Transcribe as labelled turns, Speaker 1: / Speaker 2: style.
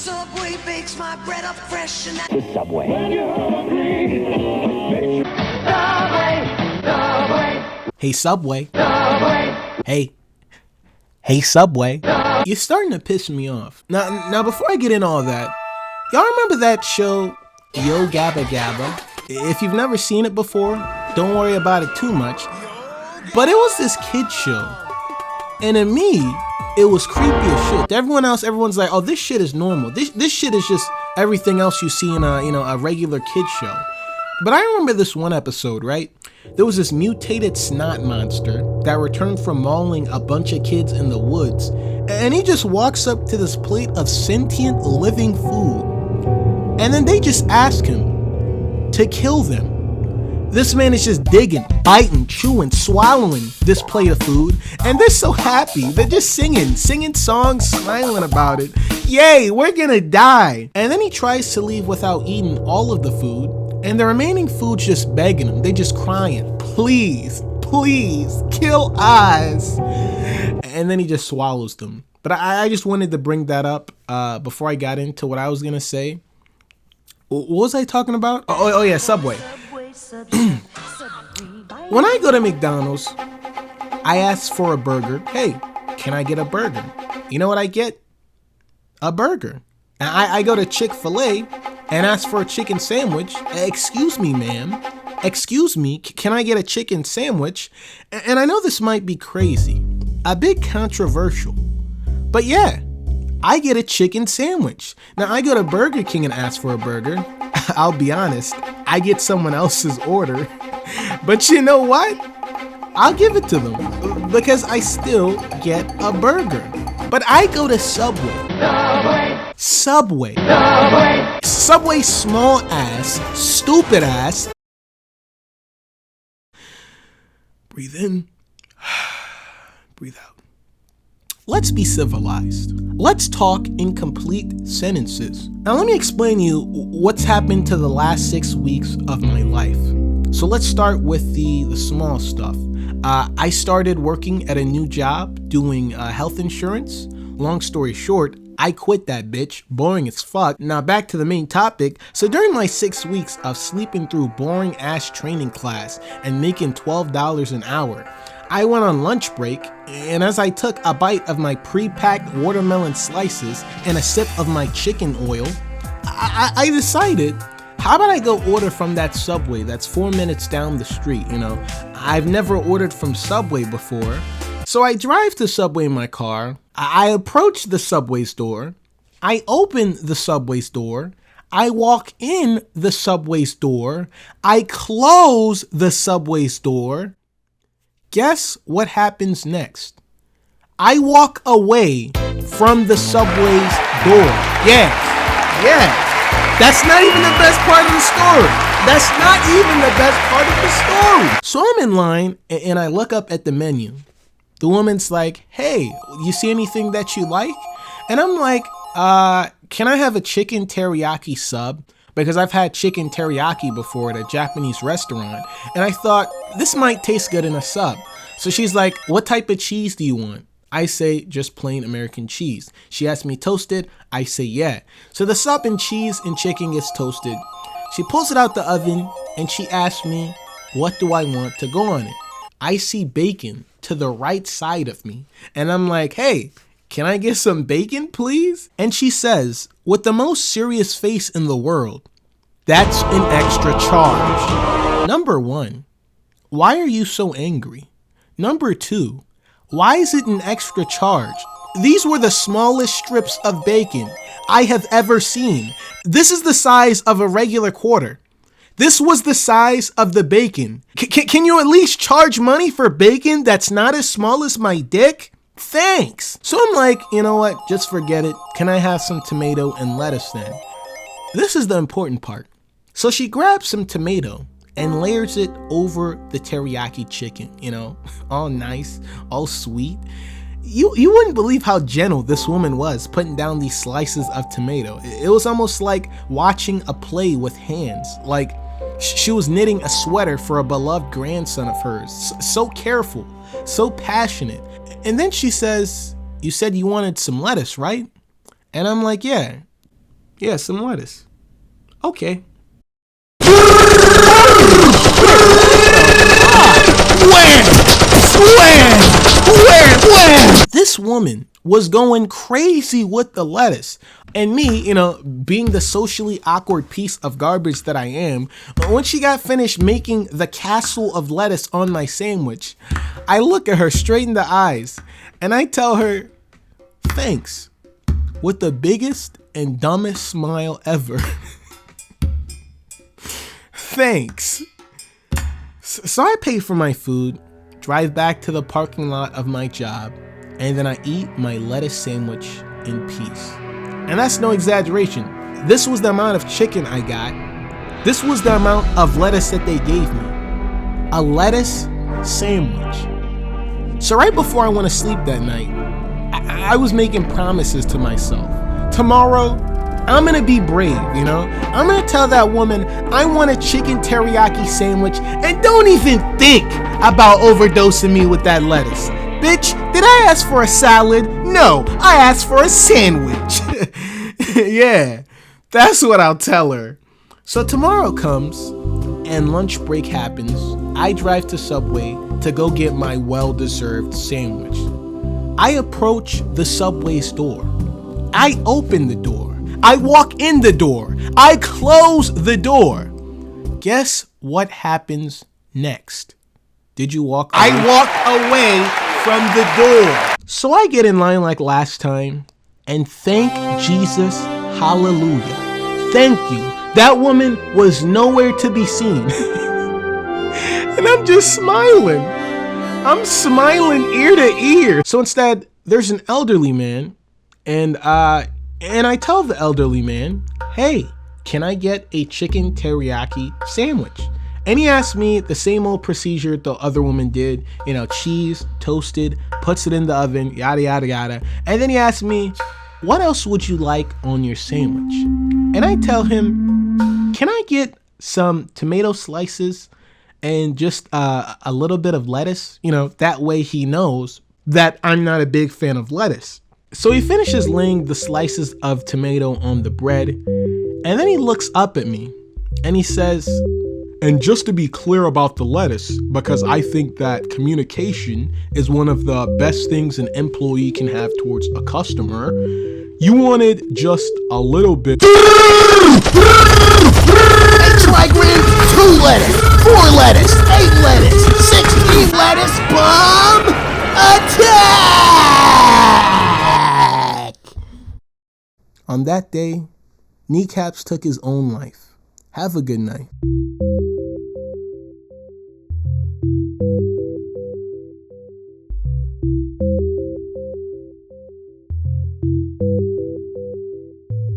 Speaker 1: Subway bakes my bread up fresh and
Speaker 2: to Subway.
Speaker 3: Hey Subway. Hey Subway. You're starting to piss me off. Now before I get in all that, y'all remember that show, Yo Gabba Gabba? If you've never seen it before, don't worry about it too much. But it was this kid show. And to me, it was creepy as shit. To everyone else, everyone's like, oh, this shit is normal. This shit is just everything else you see in a regular kid show. But I remember this one episode, right? There was this mutated snot monster that returned from mauling a bunch of kids in the woods. And he just walks up to this plate of sentient living food. And then they just ask him to kill them. This man is just digging, biting, chewing, swallowing this plate of food, and they're so happy. They're just singing songs, smiling about it. Yay, we're gonna die. And then he tries to leave without eating all of the food, and the remaining food's just begging him. They're just crying, please, please, kill us. And then he just swallows them. But I just wanted to bring that up before I got into what I was gonna say. What was I talking about? Oh yeah, Subway. When I go to McDonald's, I ask for a burger. Hey, can I get a burger? You know what I get? A burger. And I go to Chick-fil-A and ask for a chicken sandwich. Excuse me, ma'am. Excuse me, can I get a chicken sandwich? And I know this might be crazy, a bit controversial, but yeah, I get a chicken sandwich. Now I go to Burger King and ask for a burger. I'll be honest, I get someone else's order. But you know what? I'll give it to them because I still get a burger. But I go to Subway. Subway small ass, stupid ass. Breathe in, breathe out. Let's be civilized. Let's talk in complete sentences. Now let me explain to you what's happened to the last 6 weeks of my life. So let's start with the small stuff. I started working at a new job doing health insurance. Long story short, I quit that bitch, boring as fuck. Now back to the main topic. So during my 6 weeks of sleeping through boring ass training class and making $12 an hour, I went on lunch break, and as I took a bite of my pre-packed watermelon slices and a sip of my chicken oil, I decided, how about I go order from that Subway that's 4 minutes down the street, I've never ordered from Subway before. So I drive to Subway in my car, I approach the Subway's door, I open the Subway's door, I walk in the Subway's door, I close the Subway's door. Guess what happens next? I walk away from the Subway's door. Yeah. That's not even the best part of the story. So I'm in line and I look up at the menu. The woman's like, hey, you see anything that you like? And I'm like, can I have a chicken teriyaki sub? Because I've had chicken teriyaki before at a Japanese restaurant, and I thought, this might taste good in a sub. So she's like, what type of cheese do you want? I say, just plain American cheese. She asks me, toasted? I say, yeah. So the sub and cheese and chicken gets toasted. She pulls it out the oven, and she asks me, what do I want to go on it? I see bacon to the right side of me, and I'm like, hey, can I get some bacon, please? And she says, with the most serious face in the world, that's an extra charge. Number 1, why are you so angry? Number 2, why is it an extra charge? These were the smallest strips of bacon I have ever seen. This is the size of a regular quarter. This was the size of the bacon. Can you at least charge money for bacon that's not as small as my dick? Thanks. So I'm like, you know what? Just forget it. Can I have some tomato and lettuce then? This is the important part. So she grabs some tomato and layers it over the teriyaki chicken, all nice, all sweet. You wouldn't believe how gentle this woman was putting down these slices of tomato. It was almost like watching a play with hands. Like she was knitting a sweater for a beloved grandson of hers. So careful, so passionate. And then she says, you said you wanted some lettuce, right? And I'm like, yeah. Yeah, some lettuce. Okay. When? This woman was going crazy with the lettuce. And me, being the socially awkward piece of garbage that I am, when she got finished making the castle of lettuce on my sandwich, I look at her straight in the eyes and I tell her, thanks, with the biggest and dumbest smile ever. Thanks. So I pay for my food, drive back to the parking lot of my job, and then I eat my lettuce sandwich in peace. And that's no exaggeration. This was the amount of chicken I got. This was the amount of lettuce that they gave me. A lettuce sandwich. So right before I went to sleep that night, I was making promises to myself. Tomorrow, I'm gonna be brave, I'm gonna tell that woman I want a chicken teriyaki sandwich and don't even think about overdosing me with that lettuce. Bitch, did I ask for a salad? No, I asked for a sandwich. Yeah, that's what I'll tell her. So tomorrow comes and lunch break happens. I drive to Subway to go get my well-deserved sandwich. I approach the Subway's door. I open the door. I walk in the door. I close the door. Guess what happens next? Did you walk away? I walk away from the door. So I get in line like last time and thank Jesus, hallelujah. Thank you. That woman was nowhere to be seen. And I'm just smiling. I'm smiling ear to ear. So instead, there's an elderly man and I tell the elderly man, hey, can I get a chicken teriyaki sandwich? And he asked me the same old procedure the other woman did, cheese, toasted, puts it in the oven, yada, yada, yada. And then he asked me, what else would you like on your sandwich? And I tell him, can I get some tomato slices and just a little bit of lettuce? That way he knows that I'm not a big fan of lettuce. So he finishes laying the slices of tomato on the bread, and then he looks up at me and he says, and just to be clear about the lettuce, because I think that communication is one of the best things an employee can have towards a customer, you wanted just a little bit.
Speaker 2: Try green, 2 lettuce, 4 lettuce, 8 lettuce, 16 lettuce, bomb attack!
Speaker 3: On that day, Kneecaps took his own life. Have a good night.